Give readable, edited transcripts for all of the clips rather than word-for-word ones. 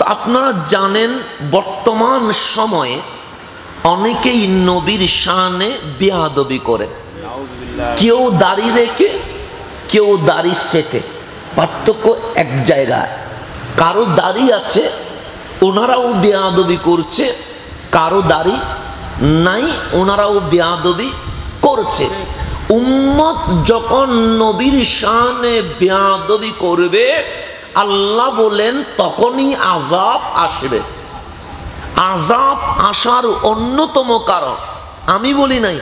তো আপনারা জানেন বর্তমান সময়ে অনেকেই নবীর শানে বেয়াদবি করে, কেউ দাড়ি রেখে কেউ দাড়ি সেটে, পার্থক্য এক জায়গায়। কারো দাড়ি আছে ওনারাও বেয়াদবি করছে, কারো দাড়ি নাই ওনারাও বেয়াদবি করছে। উম্মত যখন নবীর শানে বেয়াদবি করবে আল্লাহ বলেন তখনই আযাব আসবে। আযাব আসার অন্যতম কারণ, আমি বলি নাই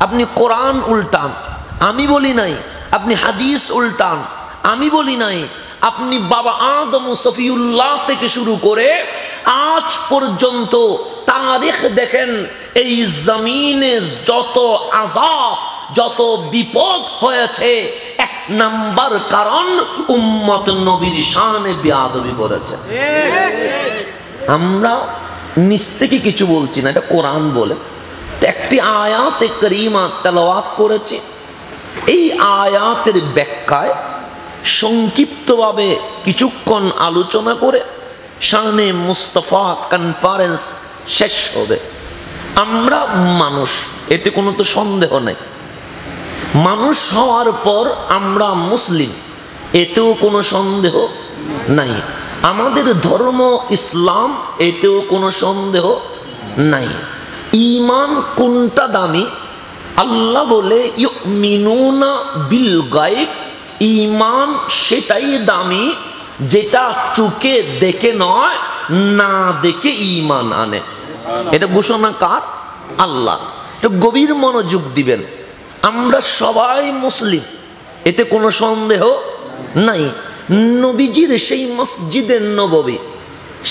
আপনি কোরআন উল্টান, আমি বলি নাই আপনি হাদিস উল্টান, আমি বলি নাই আপনি বাবা আদম সফিউল্লাহ থেকে শুরু করে আজ পর্যন্ত তারিখ দেখেন, এই জমিনে যত আযাব যত বিপদ হয়েছে এক নাম্বার কারণ উম্মত নবীর শানে বেয়াদবি করেছে। আমরা নিজ থেকে কিছু বলছি না, এটা কোরআন বলে। একটি আয়াতে কারিমা তেলাওয়াত করেছি, এই আয়াতের ব্যাখ্যায় সংক্ষিপ্তভাবে কিছুক্ষণ আলোচনা করে শানে মুস্তাফা কনফারেন্স শেষ হবে। আমরা মানুষ, এতে কোনো তো সন্দেহ নেই। মানুষ হওয়ার পর আমরা মুসলিম, এতেও কোনো সন্দেহ নাই। আমাদের ধর্ম ইসলাম, এতেও কোনো সন্দেহ নাই। ঈমান কোনটা দামি? আল্লাহ বলে ইউমিনুনা বিল গায়ব, ঈমান সেটাই দামি যেটা চোখে দেখে নয়, না দেখে ঈমান আনে। এটা ঘোষণা কার? আল্লাহ। এটা গভীর মনোযোগ দিবেন। আমরা সবাই মুসলিম, এতে কোনো সন্দেহ নাই। নবীজির সেই মসজিদে নববী,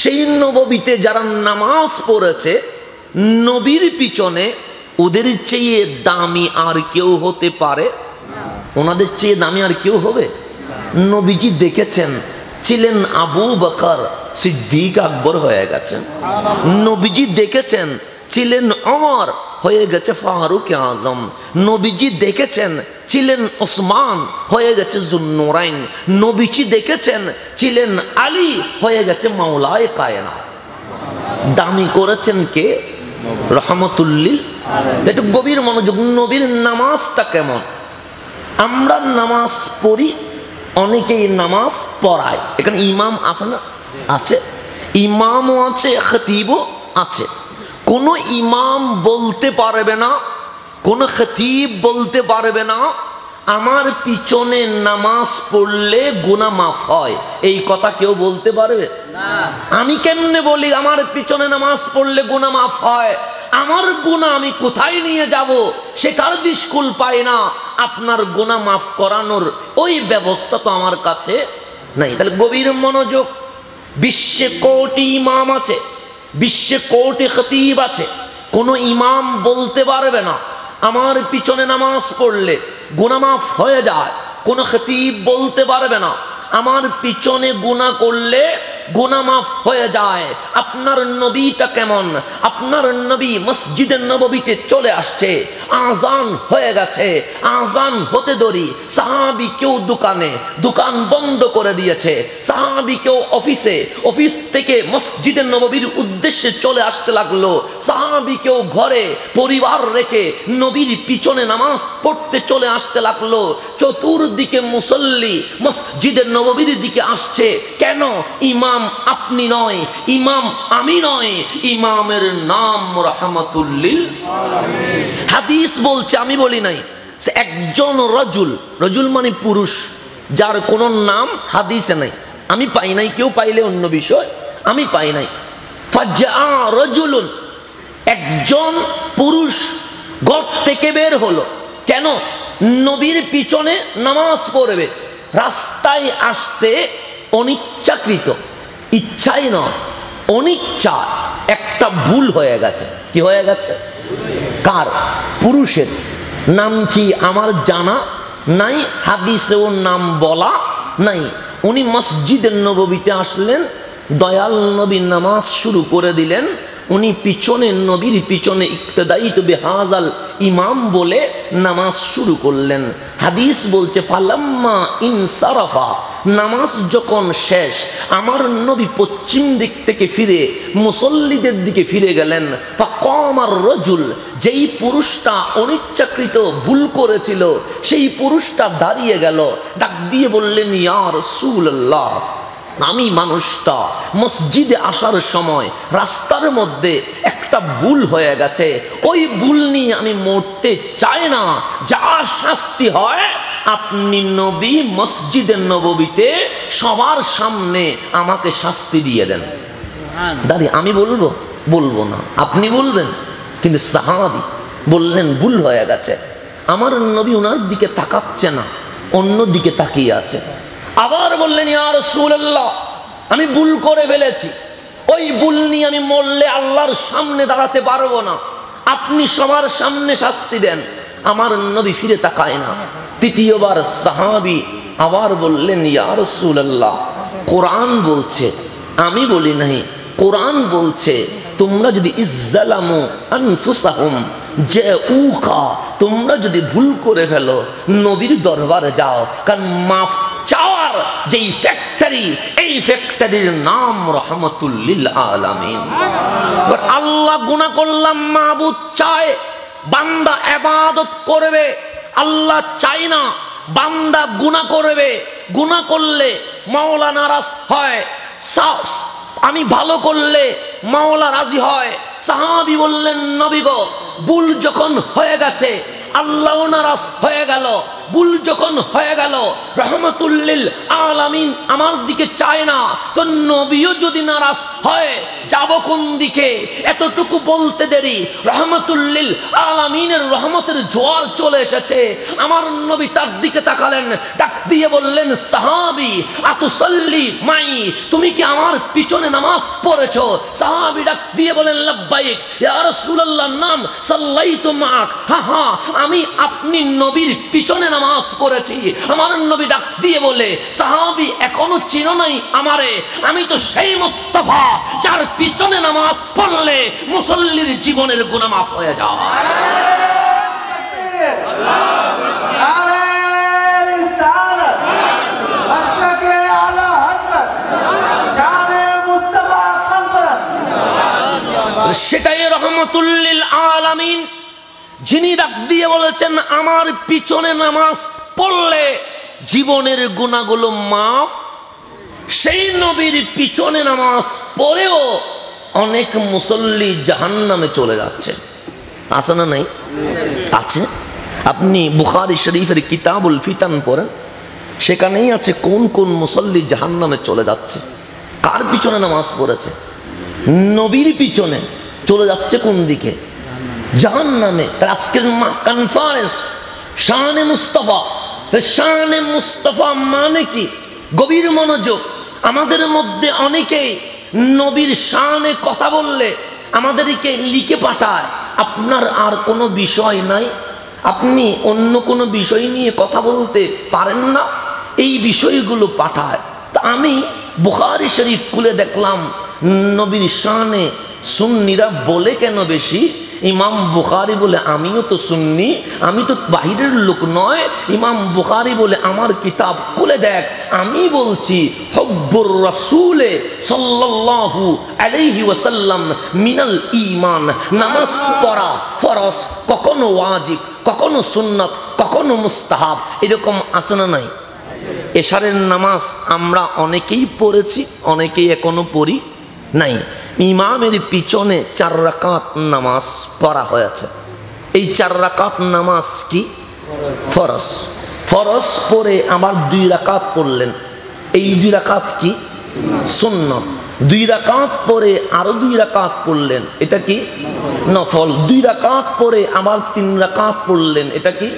সেই নববীতে যারা নামাজ পড়েছে নবীর পিছনে, ওদের চেয়ে দামি আর কেউ হতে পারে? ওনাদের চেয়ে দামি আর কেউ হবে? নবীজি দেখেছেন, ছিলেন আবু বকর সিদ্দিক আকবর হয়ে গেছেন। নবীজি দেখেছেন, ছিলেন ওমর হয়ে গেছে ফারুক আজম। নবীজি দেখেছেন, ছিলেন ওসমান হয়ে গেছে জুন্নুরাইন। নবীজি দেখেছেন, ছিলেন আলী হয়ে গেছে মাওলায়ে কায়নাত। দামি করেছেন কে? রহমতুল্লিল। একটু গভীর মনোযোগ। নবীর নামাজটা কেমন? আমরা নামাজ পড়ি, অনেকেই নামাজ পড়ায়। এখানে ইমাম আছে না? আছে। ইমামও আছে, খতিবও আছে। কোন ইমাম বলতে পারবে না, কোন খতিব বলতে পারবে না আমার পিছনে নামাজ পড়লে গুনাহ মাফ হয়। এই কথা কেউ বলতে পারবে না। আমি কেমনে বলি আমার পিছনে নামাজ পড়লে গুনাহ মাফ হয়? আমার গুনাহ আমি কোথায় নিয়ে যাব সেটার দিশকুল পাই না। আপনার গুনাহ মাফ করানোর ওই ব্যবস্থা তো আমার কাছে নাই। তাহলে গভীর মনোযোগ। বিশ্বে কোটি ইমাম আছে, বিশ্বে কোটি খতিব আছে, কোন ইমাম বলতে পারবে না আমার পিছনে নামাজ পড়লে গুনাহ মাফ হয়ে যায়। কোন খতিব বলতে পারবে না আমার পিছনে গুনাহ করলে গুনাহ মাফ হয়ে যায়। আপনার নবীটা কেমন? আপনার নবী মসজিদে নববীতে চলে আসছে, আজান হয়ে গেছে, আজান হতে দেরি সাহাবী কেউ দোকানে, দোকান বন্ধ করে দিয়েছে, সাহাবী কেউ অফিসে, অফিস থেকে মসজিদে নববীর উদ্দেশ্যে চলে আসতে লাগলো, সাহাবী কেউ ঘরে পরিবার রেখে নবীর পিছনে নামাজ পড়তে চলে আসতে লাগলো। চতুর্দিকে মুসল্লি মসজিদে নববীর দিকে আসছে। কেন? ইমাম আপনি নয়, ইমাম আমি নয়, ইমামের নাম রাহমাতুল্লিল আলামিন। হাদিস বলছে, আমি বলি নাই। একজন রজুল, রজুল মানে পুরুষ, যার কোনো নাম হাদিসে নাই, আমি পাই নাই, কেউ পাইলে অন্য বিষয়, আমি পাই নাই। ফাজা রজুলুন, একজন পুরুষ ঘর থেকে বের হলো। কেন? নবীর পিছনে নামাজ পড়বে। রাস্তায় আসতে অনিচ্ছাকৃত, ইচ্ছাই নয়, অনিচ্ছা একটা ভুল হয়ে গেছে। কি হয়ে গেছে? কার? পুরুষের। নাম কি আমার জানা নাই, হাদিসেও নাম বলা নাই। উনি মসজিদের নববীতে আসলেন, দয়াল নবী নামাজ শুরু করে দিলেন। উনি পিছনে নবীর পিছনে ইক্তদাইতু বিহাযাল ইমাম বলে নামাজ শুরু করলেন। হাদিস বলছে ফালাম্মা ইনসারাফা, নামাজ যখন শেষ, আমার নবী পশ্চিম দিক থেকে ফিরে মুসল্লিদের দিকে ফিরে গেলেন। ফাকামার রাজুল, যেই পুরুষটা অনিচ্ছাকৃত ভুল করেছিল সেই পুরুষটা দাঁড়িয়ে গেল, ডাক দিয়ে বললেন, ইয়া রাসূলুল্লাহ, আমি মানুষটা মসজিদে আসার সময় রাস্তার মধ্যে একটা ভুল হয়ে গেছে, ওই ভুল নিয়ে আমি মরতে চাই না, যা শাস্তি হয় আপনি নবী মসজিদের নববীতে সবার সামনে আমাকে শাস্তি দিয়ে দেন। দাঁড়িয়ে আমি বলবো না, আপনি বলবেন। কিন্তু সাহাবী বললেন, ভুল হয়ে গেছে। আমার নবী ওনার দিকে তাকাচ্ছে না, অন্য দিকে তাকিয়ে আছে। আবার বললেন, ইয়া রাসূলুল্লাহ, আমি ভুল করে ফেলেছি, ওই ভুল নিয়ে আমি মরলে আল্লাহর সামনে দাঁড়াতে পারবো না, আপনি সবার সামনে শাস্তি দেন। আমার নবী ফিরে তাকায় না। তৃতীয়বার সাহাবী আবার বললেন, ইয়া রাসূলুল্লাহ, কোরআন বলছে, আমি বলি নাই, কোরআন বলছে তোমরা যদি ইজ্জালামু আনফুসাহুম জাউকা, তোমরা যদি ভুল করে ফেলো নবীর দরবারে যাও, কারণ মাফ চাওয়ার যেই ফ্যাক্টরি, এই ফ্যাক্টরির নাম রাহমাতুল লিল আলামিন। আল্লাহ গুনাহ করলাম, মাবুদ চায় বান্দা ইবাদত করবে, আল্লাহ চায় না বান্দা গুনাহ করবে। গুনাহ করলে মাওলা নারাজ হয়, আমি ভালো করলে মাওলা রাজি হয়। সাহাবী বললেন, নবী গো, ভুল যখন হয়ে গেছে আল্লাহ নারাজ হয়ে গেল, ভুল যখন হয়ে গেল রাহমাতুল লিল আলামিন আমার দিকে চায় না, তো নবীও যদি নারাজ হয় যাব কোন দিকে? এতটুকু বলতে দেরি রাহমাতুল লিল আলামিনের রহমতের জোয়ার চলে এসেছে। আমার নবী তার দিকে তাকালেন, ডাক দিয়ে বললেন, সাহাবী আতুসাল্লি মাই, তুমি কি আমার পিছনে নামাজ পড়েছো? সাহাবী ডাক দিয়ে বলেন, লাব্বাইক ইয়া রাসূলুল্লাহ, নাম সাল্লাইতু মাক, হ্যাঁ আমি আপনি নবীর পিছনে নামাজ পড়েছি। আমার নবী ডাক দিয়ে বলে, সাহাবী এখনো চিনো নাই আমারে, আমি তো সেই মুস্তাফা যার পিছনে নামাজ পড়লে মুসল্লির জীবনের গুনাহ মাফ হয়ে যায়। সেটাই রাহমাতুল লিল আলামিন, যিনি ডাক দিয়ে বলেছেন আমার পিছনে নামাজ পড়লে জীবনের গুনাহগুলো মাফ। সেই নবীর পিছনে নামাজ পড়েও অনেক মুসল্লি জাহান্নামে চলে যাচ্ছে, আছে না নাই? আছে। আপনি বুখারী শরীফের কিতাবুল ফিতান পড়েন, সেখানেই আছে কোন কোন মুসল্লি জাহান্নামে চলে যাচ্ছে। কার পিছনে নামাজ পড়েছে? নবীর পিছনে চলে যাচ্ছে কোন দিকে? জাহান্নামে। আজকের কনফারেন্স শানে মুস্তাফা, শানে মুস্তাফা মানে কি? গভীর মনোযোগ। আমাদের মধ্যে অনেকেই নবীর শানে কথা বললে আমাদেরকে লিখে পাঠায়, আপনার আর কোনো বিষয় নাই, আপনি অন্য কোনো বিষয় নিয়ে কথা বলতে পারেন না, এই বিষয়গুলো পাঠায়। তা আমি বুখারী শরীফ খুলে দেখলাম নবীর শানে সুন্নিরা বলে কেন বেশি? ইমাম বুখারী বলে আমিও তো সুন্নি, আমি তো বাহিরের লোক নয়। ইমাম বুখারী বলে আমার কিতাব খুলে দেখ, আমি বলছি হুব্বুর রাসূলে সাল্লাল্লাহু আলাইহি ওয়াসাল্লাম মিনাল ঈমান। নামাজ পড়া ফরজ, কখনো ওয়াজিব, কখনো সুন্নাত, কখনো মুস্তাহাব, এরকম আছে না নাই? এশারের নামাজ আমরা অনেকেই পড়েছি, অনেকেই এখনো পড়ি নাই। ইমামের পিছনে 4 রাকাত নামাজ পড়া হয়েছে। এই 4 রাকাত নামাজ কি? ফরজ। ফরজ পড়ে আবার 2 রাকাত পড়লেন, এই 2 রাকাত কি? সুন্নাত। 2 রাকাত পড়ে আরো 2 রাকাত পড়লেন, এটা কি? নফল। 2 রাকাত পড়ে আবার 3 রাকাত পড়লেন, এটা কি?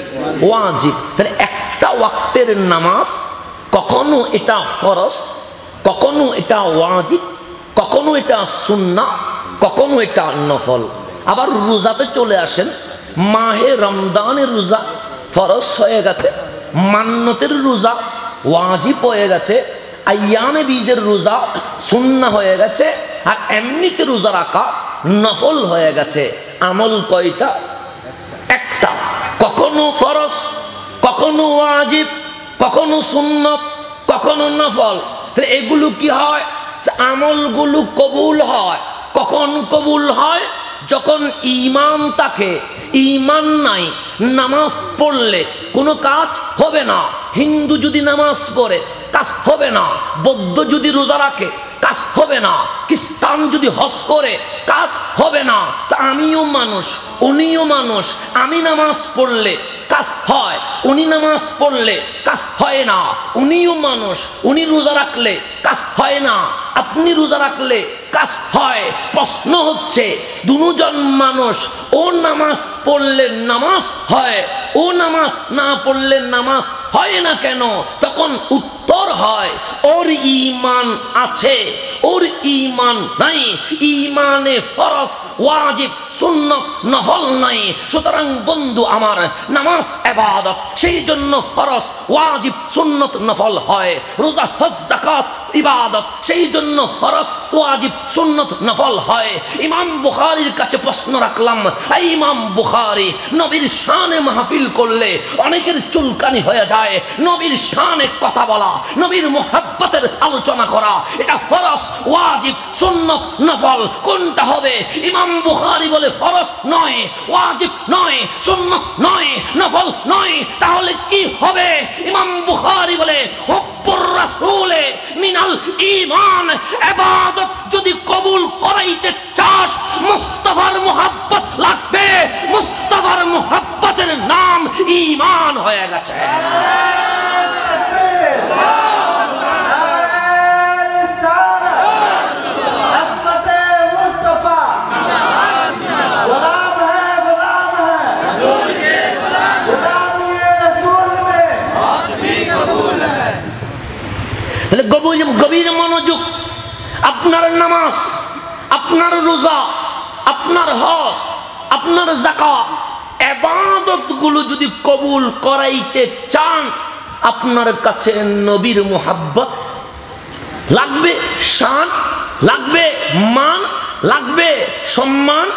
ওয়াজিব। তাহলে একটা ওয়াক্তের নামাজ কখনো এটা ফরজ, কখনো এটা ওয়াজিব, কখনো এটা সুন্নাহ, কখনো এটা নফল। আবার রোজাতে চলে আসেন, মাহে রমজানের রোজা ফরজ হয়ে গেছে, মান্নতের রোজা ওয়াজিব হয়ে গেছে, আইয়ামে বীজের রোজা সুন্নাহ হয়ে গেছে, আর এমনিতে রোজা রাখা নফল হয়ে গেছে। আমল কয়টা? একটা। কখনো ফরজ, কখনো ওয়াজিব, কখনো সুন্নাত, কখনো নফল। তাহলে এগুলো কি হয়? আমলগুলো কবুল হয়। কখন কবুল হয়? যখন ঈমান থাকে। ঈমান নাই, নামাজ পড়লে কোনো কাজ হবে না। হিন্দু যদি নামাজ পড়ে কাজ হবে না, বৌদ্ধ যদি রোজা রাখে কাজ হবে না, খ্রিস্টান যদি হজ করে কাজ হবে না। তা আমিও মানুষ, উনিও মানুষ। আমি নামাজ পড়লে কাজ হয়, উনি নামাজ পড়লে কাজ হয় না। উনিও মানুষ, উনি রোজা রাখলে কাজ হয় না, আপনি রোজা রাখলে কাজ হয়। প্রশ্ন হচ্ছে দুজন মানুষ, ও নামাজ পড়লে নামাজ হয়, ও নামাজ না পড়লে নামাজ হয় না কেন? তখন উত্তর হয় ওর ঈমান আছে, ওর ঈমান নাই। ঈমানে ফরজ ওয়াজিব সুন্নাত নফল নাই। সুতরাং বন্ধু আমার, নামাজ ইবাদত, সেই জন্য ফরজ ওয়াজিব সুন্নাত নফল হয়। রোজা হজ যাকাত ইবাদত, সেই জন্য ফরজ ওয়াজিব সুন্নাত নফল হয়। ইমাম বুখারীর কাছে প্রশ্ন রাখলাম, এই ইমাম বুখারী, নবীর শানে মাহফিল করলে অনেকের চুলকানি হয়ে যায়। নবীর শানে কথা বলা, নবীর মুহাব্বতের আলোচনা করা, এটা ফরজ ওয়াজিব সুন্নাত নফল কোনটা হবে? ইমাম বুখারী বলে ফরজ নয়, ওয়াজিব নয়, সুন্নাত নয়, নফল নয়। তাহলে কি হবে? ইমাম বুখারী বলে হুব্বুর রাসূলে মিনাল ঈমান। ইবাদত যদি কবুল করাইতে চাস, মুস্তাফার মুহাব্বত লাগবে। মুস্তাফার মুহাব্বতের নাম ঈমান হয়ে গেছে। গভীর মনোযোগ। আপনার নামাজ, আপনার রোজা, আপনার হজ, আপনার যাকাত, ইবাদত গুলো যদি কবুল করাইতে চান, আপনার কাছে নবীর মুহাব্বত লাগবে, শান লাগবে, মান লাগবে, সম্মান